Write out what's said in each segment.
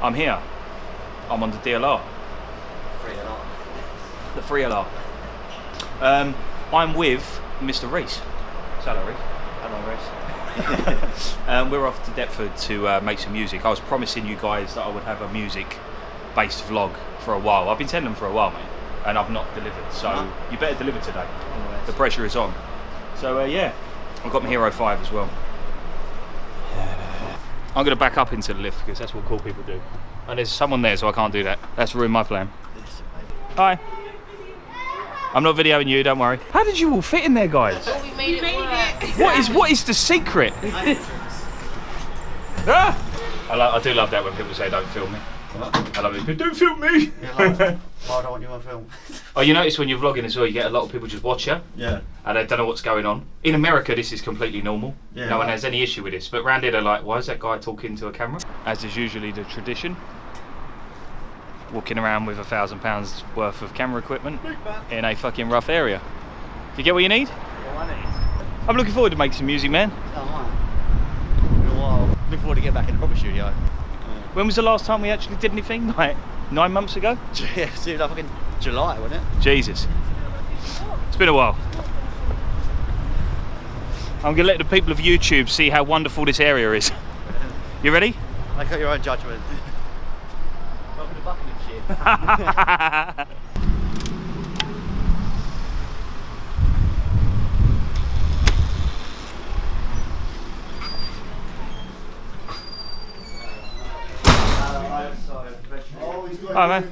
I'm here. I'm on the DLR. 3LR. The 3LR. I'm with Mr. Rhys. Hello, Rhys. Hello, Rhys. We're off to Deptford to make some music. I was promising you guys that I would have a music-based vlog for a while. I've been telling them for a while, mate, and I've not delivered. So you better deliver today. Always. The pressure is on. So yeah, I've got my Hero 5 as well. I'm going to back up into the lift because that's what cool people do. And there's someone there, so I can't do that. That's ruined my plan. Hi. I'm not videoing you, don't worry. How did you all fit in there, guys? We made it. What is the secret? Ah! I do love that when people say don't film me. I love it. Don't film me! Why don't you want to film? Oh, you notice when you're vlogging as well, you get a lot of people just watch you. Yeah. And they don't know what's going on. In America, this is completely normal. Yeah, No one has any issue with this. But round here, they're like, why is that guy talking to a camera? As is usually the tradition. Walking around with £1,000 worth of camera equipment in a fucking rough area. Do you get what you need? What I need. I'm looking forward to making some music, man. Oh, man. Been a while. Looking forward to get back in the proper studio. When was the last time we actually did anything? Like 9 months ago? Yeah, it seemed like fucking July, wasn't it? Jesus. It's been a while. I'm going to let the people of YouTube see how wonderful this area is. You ready? Make up your own judgment. Welcome to Buckinghamshire. Hi, man.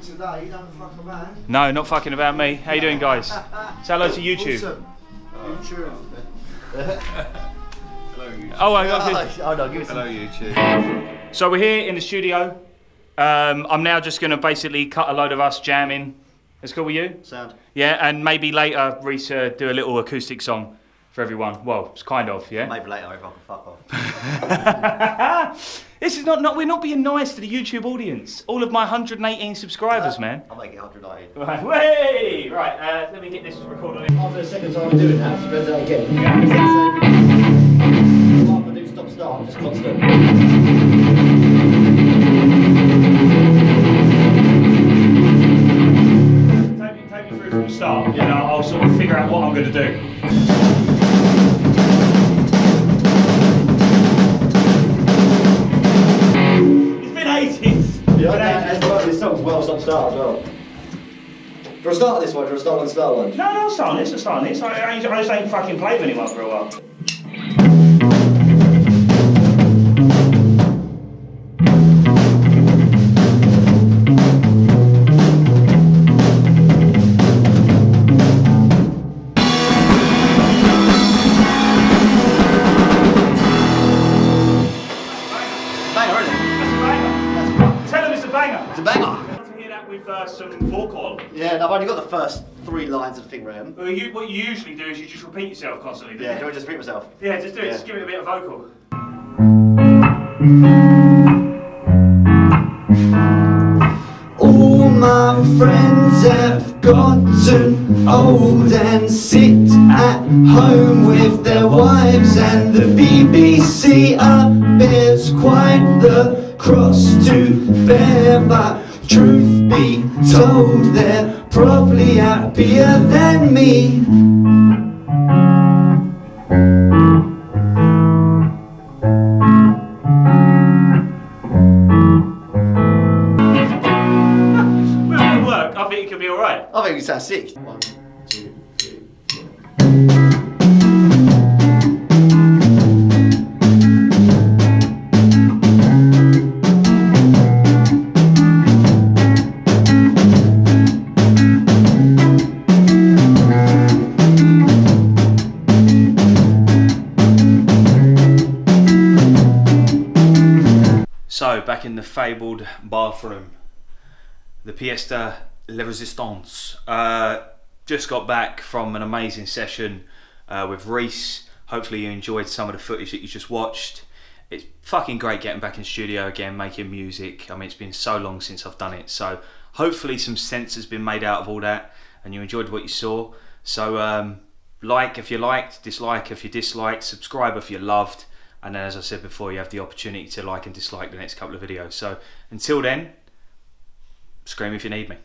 No, not fucking about me. How you doing, guys? Say hello to YouTube. Awesome. YouTube. Oh, I got Oh no, give it Hello some. YouTube. So we're here in the studio. I'm now just going to basically cut a load of us jamming. That's cool with you? Sound. Yeah, and maybe later, Rhys, do a little acoustic song for everyone. Well, it's kind of, yeah? Maybe later if I can fuck off. This is not, we're not being nice to the YouTube audience. All of my 118 subscribers, man. I'll make it 190. Right, way! Right, let me get this recorded in. After the second time of doing that, just press that again. Rather do stop start, just constant. Take me through from the start, and I'll sort of figure out what I'm going to do. It's been ages. Yeah, this song's well stop start as well. Do I start this one? Do I start on the start one? No, I'll start on this. I just ain't fucking played with anyone for a while. Banger, isn't it? That's a banger. Tell them it's a banger. It's a banger. I want to hear that with some vocal. Yeah, and I've only got the first 3 lines of the thing, Graham. What you usually do is you just repeat yourself constantly, don't Yeah, you? do I just repeat myself? Yeah, just do it. Yeah. Just give it a bit of vocal. All my friends have gotten old and sit at home with their wives, and the BBC bears quite the cross to bear, but truth be told, they're probably happier than me. Well, it'll work. I think it could be alright. I think it sounds sick. 1, 2, 3, 4. So, back in the fabled bathroom. The pièce de la résistance. Just got back from an amazing session with Rhys. Hopefully you enjoyed some of the footage that you just watched. It's fucking great getting back in studio again, making music. I mean, it's been so long since I've done it. So hopefully some sense has been made out of all that and you enjoyed what you saw. So like if you liked, dislike if you disliked, subscribe if you loved. and then, as I said before, you have the opportunity to like and dislike the next couple of videos. So until then, scream if you need me.